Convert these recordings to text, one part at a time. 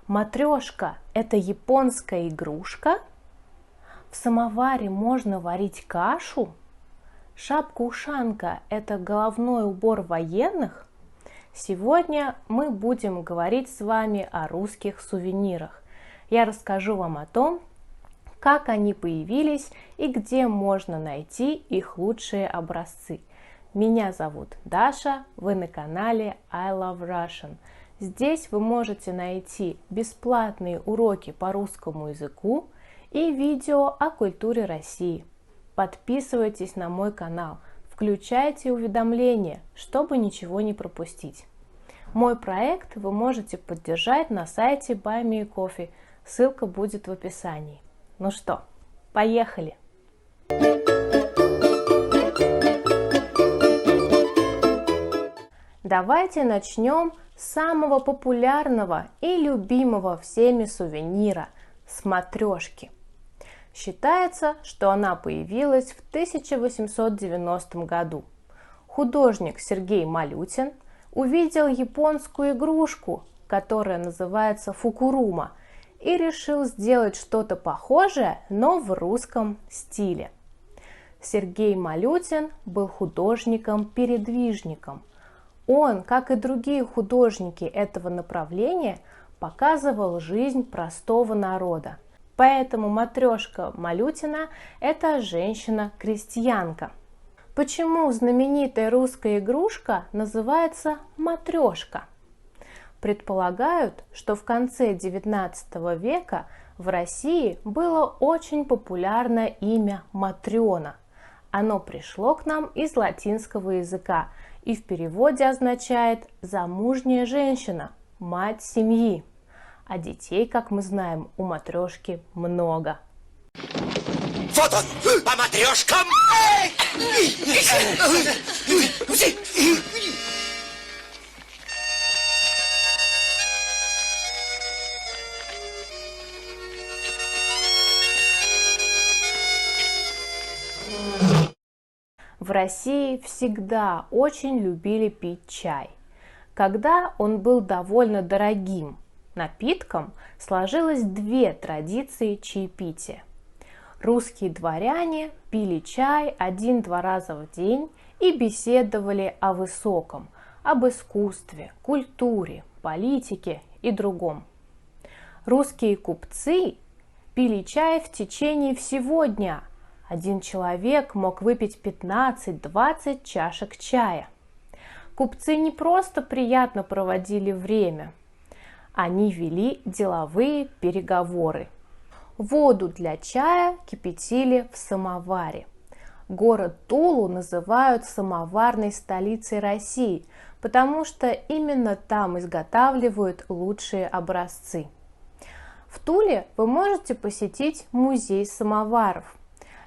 Матрешка – это японская игрушка? В самоваре можно варить кашу? Шапка-ушанка – это головной убор военных? Сегодня мы будем говорить с вами о русских сувенирах. Я расскажу вам о том, как они появились и где можно найти их лучшие образцы. Меня зовут Даша, вы на канале I Love Russian. Здесь вы можете найти бесплатные уроки по русскому языку и видео о культуре России. Подписывайтесь на мой канал, включайте уведомления, чтобы ничего не пропустить. Мой проект вы можете поддержать на сайте Buy Me a Coffee, ссылка будет в описании. Ну что, поехали! Давайте начнем с самого популярного и любимого всеми сувенира – с матрешки. Считается, что она появилась в 1890 году. Художник Сергей Малютин увидел японскую игрушку, которая называется фукурума, и решил сделать что-то похожее, но в русском стиле. Сергей Малютин был художником-передвижником. Он, как и другие художники этого направления, показывал жизнь простого народа. Поэтому матрешка Малютина – это женщина-крестьянка. Почему знаменитая русская игрушка называется матрешка? Предполагают, что в конце XIX века в России было очень популярное имя Матрена. Оно пришло к нам из латинского языка и в переводе означает «замужняя женщина», «мать семьи». А детей, как мы знаем, у матрешки много. Вот он, по матрешкам! В России всегда очень любили пить чай. Когда он был довольно дорогим напитком, сложилось две традиции чаепития. Русские дворяне пили чай 1-2 раза в день и беседовали о высоком, об искусстве, культуре, политике и другом. Русские купцы пили чай в течение всего дня. Один человек мог выпить 15-20 чашек чая. Купцы не просто приятно проводили время, они вели деловые переговоры. Воду для чая кипятили в самоваре. Город Тулу называют самоварной столицей России, потому что именно там изготавливают лучшие образцы. В Туле вы можете посетить музей самоваров.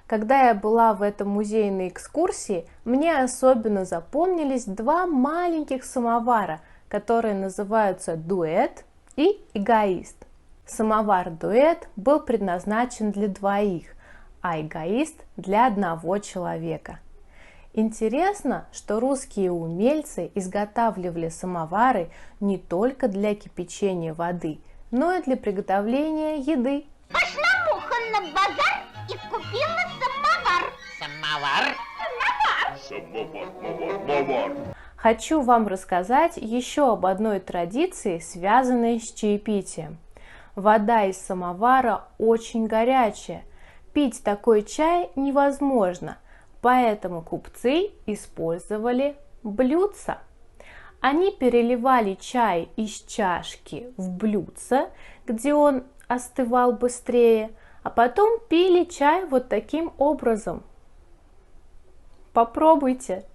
Когда я была в этом музее на экскурсии, мне особенно запомнились два маленьких самовара, которые называются «Дуэт» и «Эгоист». Самовар-дуэт был предназначен для двоих, а эгоист для одного человека. Интересно, что русские умельцы изготавливали самовары не только для кипячения воды, но и для приготовления еды. Пошла муха на базар и купила самовар. Самовар. Хочу вам рассказать еще об одной традиции, связанной с чаепитием. Вода из самовара очень горячая. Пить такой чай невозможно, поэтому купцы использовали блюдца. Они переливали чай из чашки в блюдце, где он остывал быстрее, а потом пили чай вот таким образом. Попробуйте!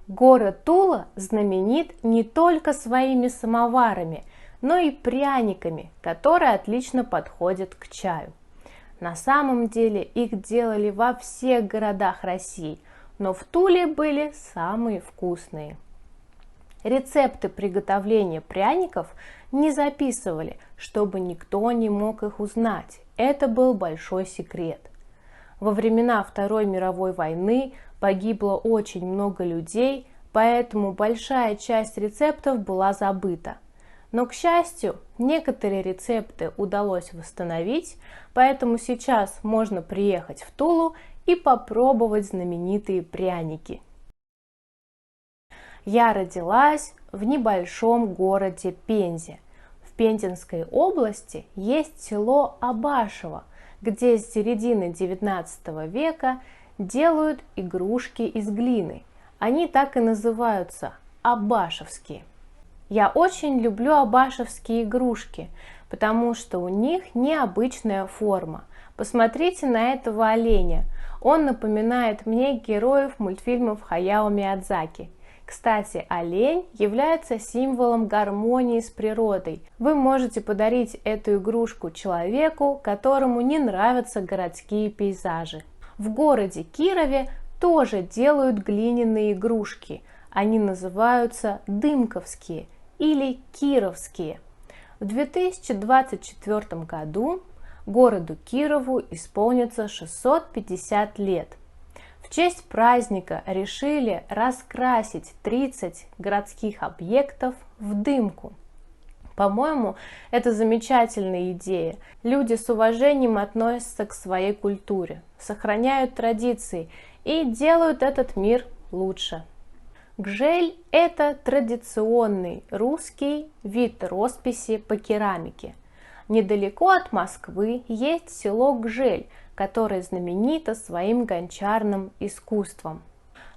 Город Тула знаменит не только своими самоварами, но и пряниками, которые отлично подходят к чаю. На самом деле их делали во всех городах России, но в Туле были самые вкусные. Рецепты приготовления пряников не записывали, чтобы никто не мог их узнать. Это был большой секрет. Во времена Второй мировой войны погибло очень много людей, поэтому большая часть рецептов была забыта. Но, к счастью, некоторые рецепты удалось восстановить, поэтому сейчас можно приехать в Тулу и попробовать знаменитые пряники. Я родилась в небольшом городе Пензе. В Пензенской области есть село Абашево, где с середины XIX века делают игрушки из глины. Они так и называются – абашевские. Я очень люблю абашевские игрушки, потому что у них необычная форма. Посмотрите на этого оленя. Он напоминает мне героев мультфильмов Хаяо Миядзаки. Кстати, олень является символом гармонии с природой. Вы можете подарить эту игрушку человеку, которому не нравятся городские пейзажи. В городе Кирове тоже делают глиняные игрушки. Они называются дымковские или кировские. В 2024 году городу Кирову исполнится 650 лет. В честь праздника решили раскрасить 30 городских объектов в дымку. По-моему, это замечательная идея. Люди с уважением относятся к своей культуре, сохраняют традиции и делают этот мир лучше. Гжель – это традиционный русский вид росписи по керамике. Недалеко от Москвы есть село Гжель, которое знаменито своим гончарным искусством.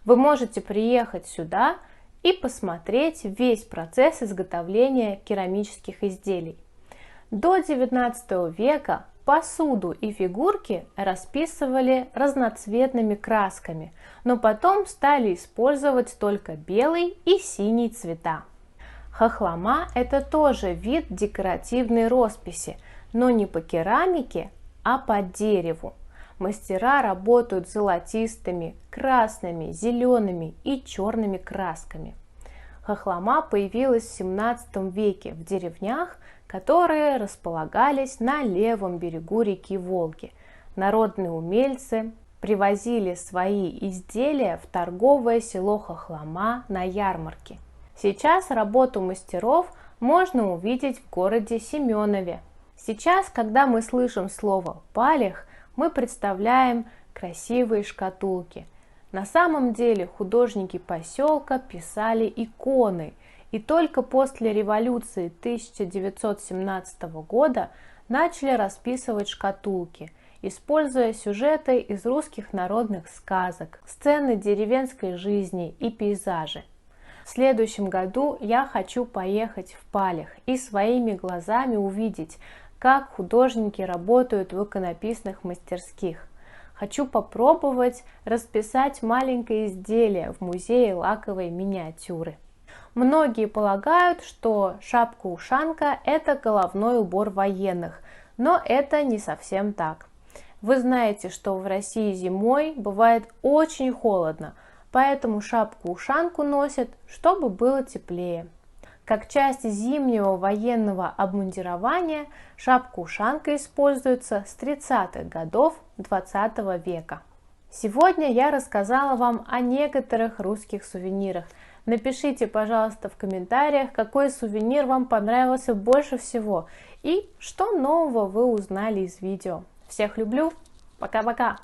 Вы можете приехать сюда и посмотреть весь процесс изготовления керамических изделий. До XIX века посуду и фигурки расписывали разноцветными красками, но потом стали использовать только белый и синий цвета. Хохлома – это тоже вид декоративной росписи, но не по керамике, а по дереву. Мастера работают золотистыми, красными, зелеными и черными красками. Хохлома появилась в 17 веке в деревнях, которые располагались на левом берегу реки Волги. Народные умельцы привозили свои изделия в торговое село Хохлома на ярмарке. Сейчас работу мастеров можно увидеть в городе Семенове. Сейчас, когда мы слышим слово «палех», мы представляем красивые шкатулки. На самом деле художники поселка писали иконы, и только после революции 1917 года начали расписывать шкатулки, используя сюжеты из русских народных сказок, сцены деревенской жизни и пейзажи. В следующем году я хочу поехать в Палех и своими глазами увидеть, как художники работают в иконописных мастерских. Хочу попробовать расписать маленькое изделие в музее лаковой миниатюры. Многие полагают, что шапка-ушанка – это головной убор военных, но это не совсем так. Вы знаете, что в России зимой бывает очень холодно, поэтому шапку-ушанку носят, чтобы было теплее. Как часть зимнего военного обмундирования шапка-ушанка используется с 30-х годов 20 века. Сегодня я рассказала вам о некоторых русских сувенирах. Напишите, пожалуйста, в комментариях, какой сувенир вам понравился больше всего и что нового вы узнали из видео. Всех люблю, пока-пока!